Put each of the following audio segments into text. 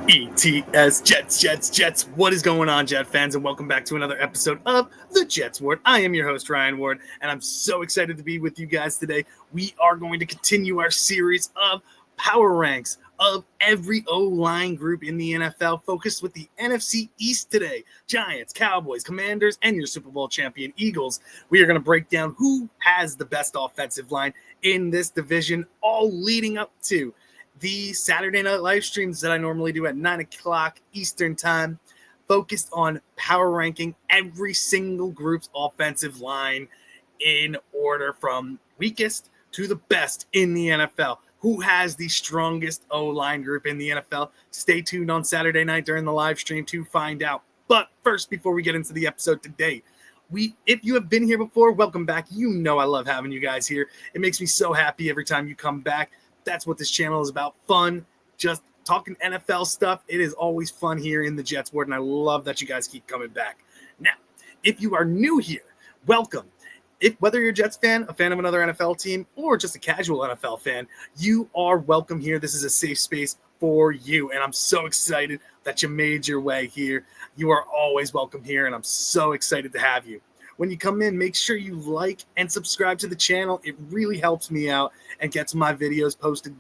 ETS Jets. What is going on, Jet fans? And welcome back to another episode of the Jets Ward. I am your host, Ryan Ward, and I'm so excited to be with you guys today. We are going to continue our series of power ranks of every O-line group in the NFL, focused with the NFC East today. Giants, Cowboys, Commanders, and your Super Bowl champion Eagles. We are going to break down who has the best offensive line in this division, all leading up to the Saturday night live streams that I normally do at 9 o'clock Eastern time, focused on power ranking every single group's offensive line in order from weakest to the best in the NFL. Who has the strongest O-line group in the NFL? Stay tuned on Saturday night during the live stream to find out. But first, before we get into the episode today, if you have been here before, welcome back. You know I love having you guys here. It makes me so happy every time you come back. That's what this channel is about, fun, just talking NFL stuff. It is always fun here in the Jets Ward, and I love that you guys keep coming back. Now, if you are new here, welcome. Whether you're a Jets fan, a fan of another NFL team, or just a casual NFL fan, you are welcome here. This is a safe space for you, and I'm so excited that you made your way here. You are always welcome here, and I'm so excited to have you. When you come in, make sure you like and subscribe to the channel. It really helps me out and gets my videos posted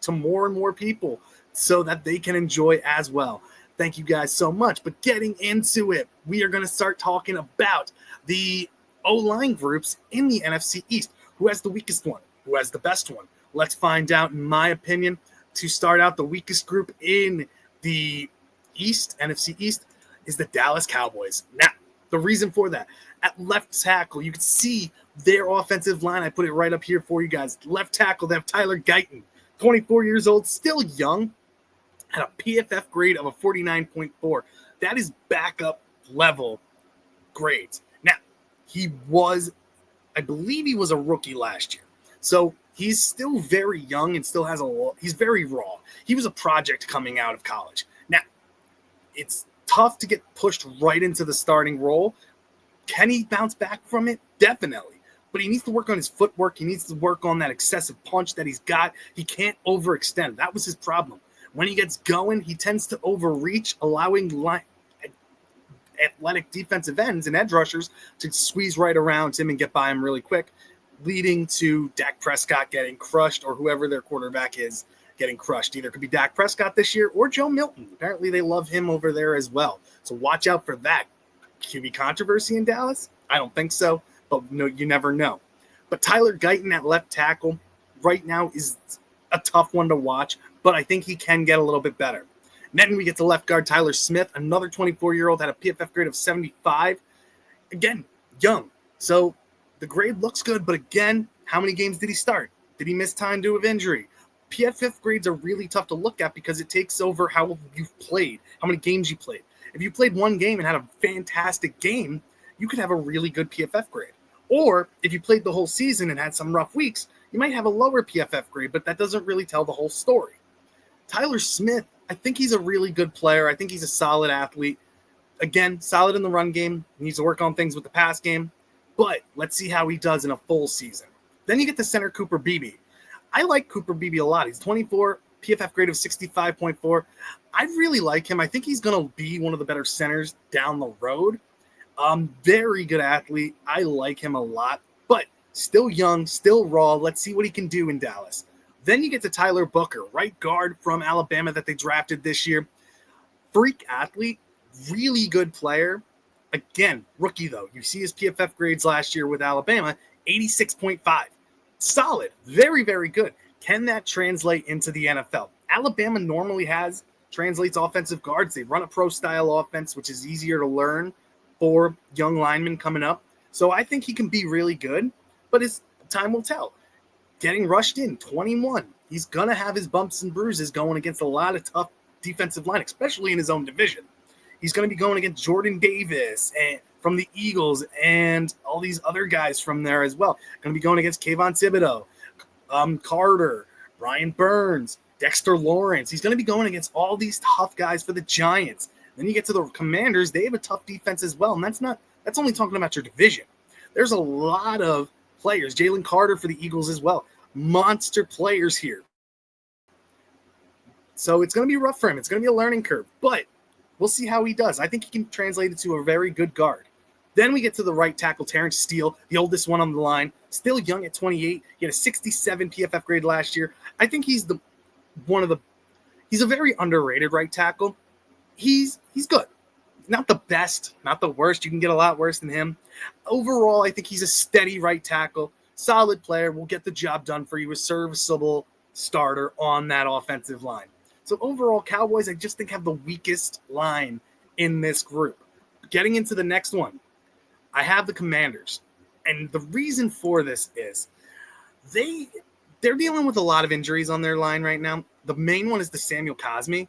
to more and more people so that they can enjoy as well. Thank you guys so much. But getting into it, we are going to start talking about the O-line groups in the NFC East. Who has the weakest one? Who has the best one? Let's find out. In my opinion, to start out, the weakest group in the East, NFC East, is the Dallas Cowboys. Now, the reason for that, at left tackle, you can see their offensive line. I put it right up here for you guys. Left tackle, they have Tyler Guyton, 24 years old, still young, at a PFF grade of a 49.4. That is backup level grades. Now, I believe he was a rookie last year. So he's still very young and still has he's very raw. He was a project coming out of college. Now, it's tough to get pushed right into the starting role. Can he bounce back from it? Definitely. But he needs to work on his footwork. He needs to work on that excessive punch that he's got. He can't overextend. That was his problem. When he gets going, he tends to overreach, allowing athletic defensive ends and edge rushers to squeeze right around him and get by him really quick, leading to Dak Prescott getting crushed, or whoever their quarterback is getting crushed. Either it could be Dak Prescott this year or Joe Milton. Apparently they love him over there as well. So watch out for that. QB controversy in Dallas? I don't think so, but no, you never know. But Tyler Guyton at left tackle right now is a tough one to watch, but I think he can get a little bit better. And then we get to left guard Tyler Smith, another 24-year-old, had a PFF grade of 75. Again, young. So the grade looks good, but again, how many games did he start? Did he miss time due to injury? PFF grades are really tough to look at because it takes over how you've played, how many games you played. If you played one game and had a fantastic game, you could have a really good PFF grade. Or if you played the whole season and had some rough weeks, you might have a lower PFF grade, but that doesn't really tell the whole story. Tyler Smith, I think he's a really good player. I think he's a solid athlete. Again, solid in the run game. He needs to work on things with the pass game. But let's see how he does in a full season. Then you get to center Cooper Beebe. I like Cooper Beebe a lot. He's 24, PFF grade of 65.4. I really like him. I think he's going to be one of the better centers down the road. Very good athlete. I like him a lot, but still young, still raw. Let's see what he can do in Dallas. Then you get to Tyler Booker, right guard from Alabama that they drafted this year. Freak athlete, really good player. Again, rookie though. You see his PFF grades last year with Alabama, 86.5. Solid, very, very good. Can that translate into the NFL? Alabama normally translates offensive guards. They run a pro-style offense, which is easier to learn for young linemen coming up. So I think he can be really good, but his time will tell. Getting rushed in, 21. He's going to have his bumps and bruises going against a lot of tough defensive line, especially in his own division. He's going to be going against Jordan Davis and from the Eagles and all these other guys from there as well. Going to be going against Kayvon Thibodeau, Carter, Brian Burns, Dexter Lawrence. He's going to be going against all these tough guys for the Giants. Then you get to the Commanders. They have a tough defense as well, and that's only talking about your division. There's a lot of players. Jalen Carter for the Eagles as well. Monster players here. So it's going to be rough for him. It's going to be a learning curve, but we'll see how he does. I think he can translate it to a very good guard. Then we get to the right tackle, Terrence Steele, the oldest one on the line, still young at 28. He had a 67 PFF grade last year. I think he's he's a very underrated right tackle. He's good. Not the best, not the worst. You can get a lot worse than him. Overall, I think he's a steady right tackle, solid player, will get the job done for you, a serviceable starter on that offensive line. So overall, Cowboys, I just think, have the weakest line in this group. Getting into the next one, I have the Commanders. And the reason for this is they're dealing with a lot of injuries on their line right now. The main one is the Sam Cosmi.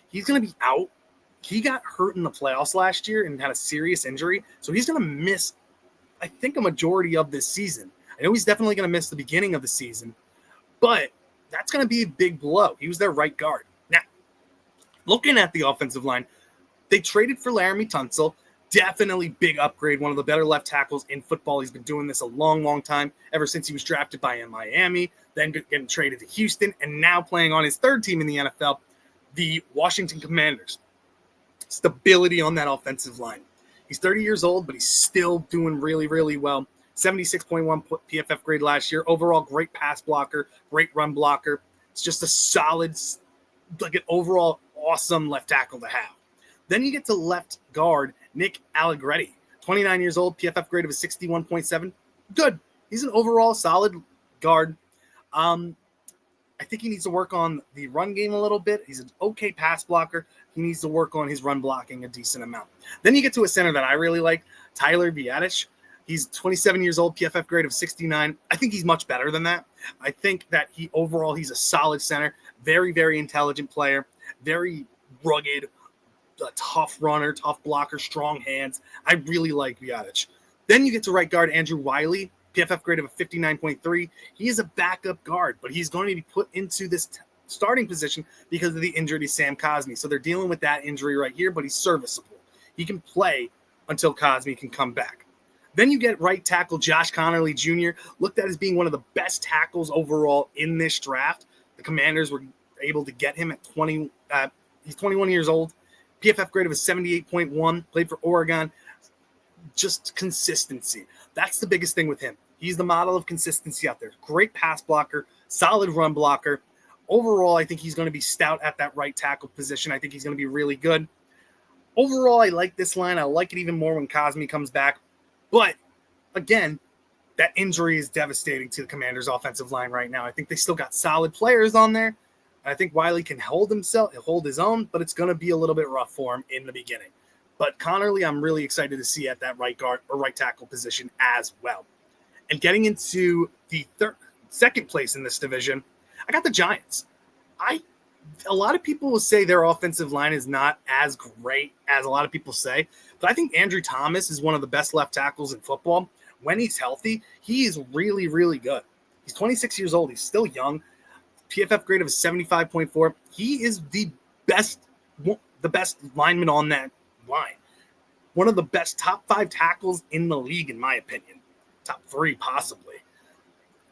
He's going to be out. He got hurt in the playoffs last year and had a serious injury. So he's going to miss, I think, a majority of this season. I know he's definitely going to miss the beginning of the season, but that's going to be a big blow. He was their right guard. Now, looking at the offensive line, they traded for Laramie Tunsil. Definitely big upgrade, one of the better left tackles in football. He's been doing this a long, long time, ever since he was drafted by Miami, then getting traded to Houston, and now playing on his third team in the NFL, the Washington Commanders. Stability on that offensive line. He's 30 years old, but he's still doing really, really well. 76.1 PFF grade last year. Overall, great pass blocker, great run blocker. It's just a solid, like an overall awesome left tackle to have. Then you get to left guard, Nick Allegretti. 29 years old, PFF grade of a 61.7. Good. He's an overall solid guard. I think he needs to work on the run game a little bit. He's an okay pass blocker. He needs to work on his run blocking a decent amount. Then you get to a center that I really like, Tyler Biadasz. He's 27 years old, PFF grade of 69. I think he's much better than that. I think that he's a solid center, very, very intelligent player, very rugged, a tough runner, tough blocker, strong hands. I really like Biadasz. Then you get to right guard, Andrew Wiley, PFF grade of a 59.3. He is a backup guard, but he's going to be put into this starting position because of the injury to Sam Cosmi. So they're dealing with that injury right here, but he's serviceable. He can play until Cosmi can come back. Then you get right tackle Josh Connerly Jr., looked at as being one of the best tackles overall in this draft. The Commanders were able to get him at 20. He's 21 years old. PFF grade of a 78.1, played for Oregon. Just consistency. That's the biggest thing with him. He's the model of consistency out there. Great pass blocker, solid run blocker. Overall, I think he's going to be stout at that right tackle position. I think he's going to be really good. Overall, I like this line. I like it even more when Cosmi comes back. But, again, that injury is devastating to the Commanders' offensive line right now. I think they still got solid players on there. I think Wiley can hold his own, but it's going to be a little bit rough for him in the beginning. But Connerly, I'm really excited to see at that right guard or right tackle position as well. And getting into the second place in this division, I got the Giants. A lot of people will say their offensive line is not as great as a lot of people say, but I think Andrew Thomas is one of the best left tackles in football. When he's healthy, he is really, really good. He's 26 years old. He's still young. PFF grade of a 75.4. He is the best lineman on that line. One of the best top 5 tackles in the league, in my opinion. Top 3, possibly.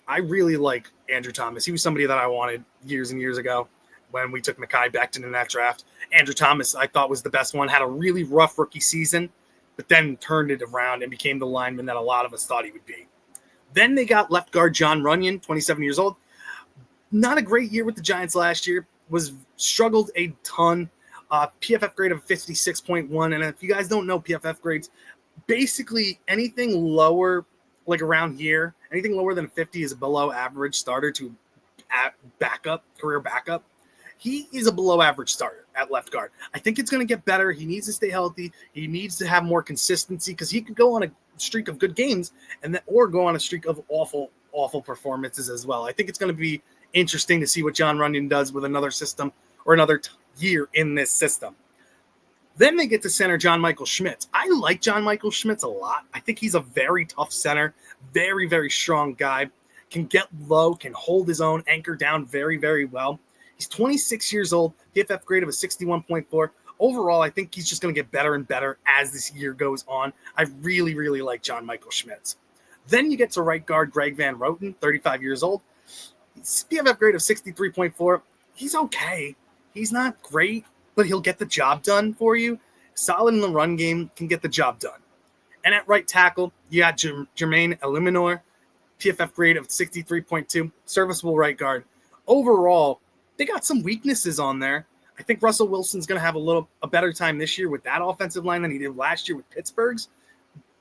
I really like Andrew Thomas. He was somebody that I wanted years and years ago when we took Mekhi Becton in that draft. Andrew Thomas, I thought, was the best one. Had a really rough rookie season, but then turned it around and became the lineman that a lot of us thought he would be. Then they got left guard John Runyon, 27 years old. Not a great year with the Giants last year. Struggled a ton. PFF grade of 56.1. And if you guys don't know PFF grades, basically anything lower, like around here, anything lower than 50 is a below average starter to career backup. He is a below average starter at left guard. I think it's going to get better. He needs to stay healthy. He needs to have more consistency because he could go on a streak of good games or go on a streak of awful performances as well. I think it's going to be interesting to see what John Runyon does with another system or another year in this system. Then they get to center John Michael Schmitz. I like John Michael Schmitz a lot. I think he's a very tough center, very, very strong guy, can get low, can hold his own, anchor down very, very well. He's 26 years old, PFF grade of a 61.4. Overall, I think he's just going to get better and better as this year goes on. I really, really like John Michael Schmitz. Then you get to right guard Greg Van Roten, 35 years old. PFF grade of 63.4. he's okay. He's not great, but he'll get the job done for you. Solid in the run game, can get the job done. And at right tackle, you got Jermaine Eliminor, PFF grade of 63.2, serviceable right guard. Overall, they got some weaknesses on there. I think Russell Wilson's going to have a better time this year with that offensive line than he did last year with Pittsburgh's.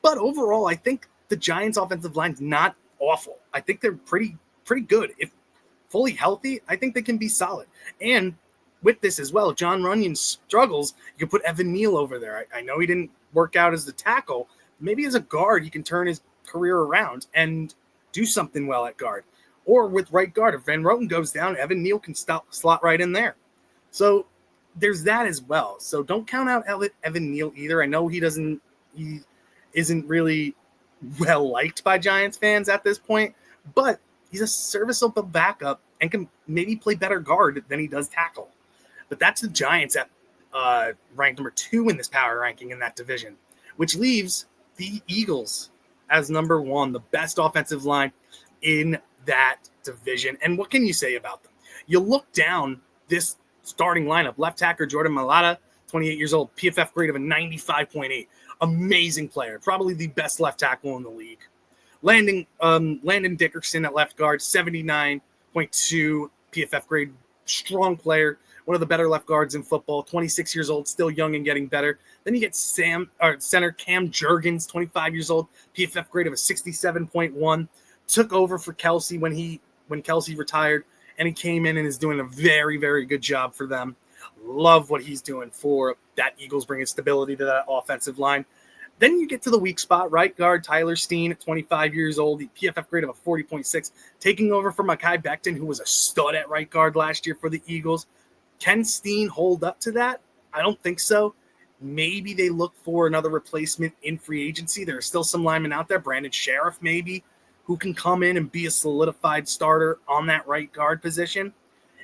But overall, I think the Giants' offensive line's not awful. I think they're pretty good. If fully healthy, I think they can be solid. And with this as well, if John Runyon struggles, you can put Evan Neal over there. I know he didn't work out as the tackle. Maybe as a guard, he can turn his career around and do something well at guard. Or with right guard, if Van Roten goes down, Evan Neal can slot right in there. So there's that as well. So don't count out Evan Neal either. I know he isn't really well liked by Giants fans at this point, but he's a serviceable backup and can maybe play better guard than he does tackle. But that's the Giants at ranked number 2 in this power ranking in that division, which leaves the Eagles as number 1, the best offensive line in that division. And what can you say about them? You look down this starting lineup, left tackle Jordan Mailata, 28 years old, PFF grade of a 95.8. Amazing player, probably the best left tackle in the league. Landon Dickerson at left guard, 79.2 PFF grade, strong player, one of the better left guards in football, 26 years old, still young and getting better. Then you get center Cam Jurgens, 25 years old, PFF grade of a 67.1, took over for Kelsey when Kelsey retired, and he came in and is doing a very, very good job for them. Love what he's doing for that Eagles, bringing stability to that offensive line. Then you get to the weak spot, right guard Tyler Steen at 25 years old, the PFF grade of a 40.6, taking over for Mekhi Becton, who was a stud at right guard last year for the Eagles. Can Steen hold up to that? I don't think so. Maybe they look for another replacement in free agency. There are still some linemen out there, Brandon Sheriff maybe, who can come in and be a solidified starter on that right guard position.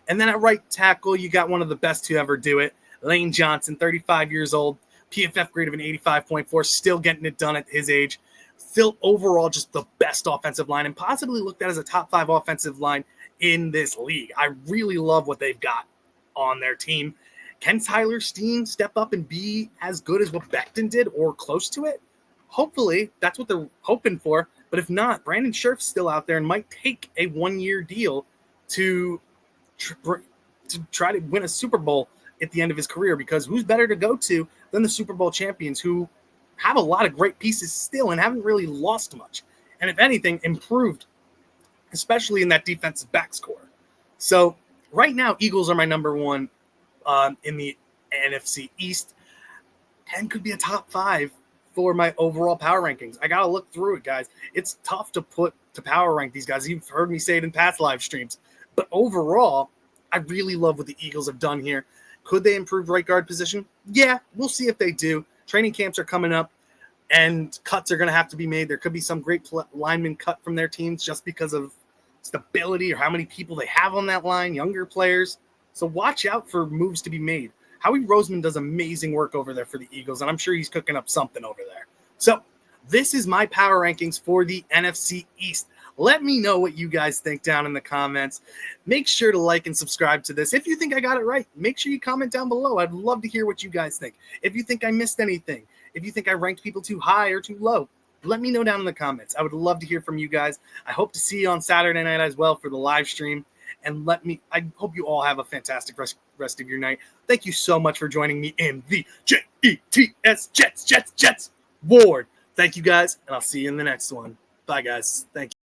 And then at right tackle, you got one of the best to ever do it, Lane Johnson, 35 years old, PFF grade of an 85.4, still getting it done at his age. Still overall just the best offensive line and possibly looked at as a top 5 offensive line in this league. I really love what they've got on their team. Can Tyler Steen step up and be as good as what Becton did or close to it? Hopefully, that's what they're hoping for. But if not, Brandon Scherf's still out there and might take a 1-year deal to try to win a Super Bowl at the end of his career, because who's better to go to than the Super Bowl champions who have a lot of great pieces still and haven't really lost much. And if anything, improved, especially in that defensive backs core. So right now, Eagles are my number 1 in the NFC East and could be a top 5 for my overall power rankings. I got to look through it, guys. It's tough to power rank these guys. You've heard me say it in past live streams. But overall, I really love what the Eagles have done here. Could they improve right guard position? Yeah, we'll see if they do. Training camps are coming up, and cuts are going to have to be made. There could be some great linemen cut from their teams just because of stability or how many people they have on that line, younger players. So watch out for moves to be made. Howie Roseman does amazing work over there for the Eagles, and I'm sure he's cooking up something over there. So this is my power rankings for the NFC East. Let me know what you guys think down in the comments. Make sure to like and subscribe to this. If you think I got it right, make sure you comment down below. I'd love to hear what you guys think. If you think I missed anything, if you think I ranked people too high or too low, let me know down in the comments. I would love to hear from you guys. I hope to see you on Saturday night as well for the live stream. And I hope you all have a fantastic rest of your night. Thank you so much for joining me in the Jets Ward. Thank you guys, and I'll see you in the next one. Bye, guys. Thank you.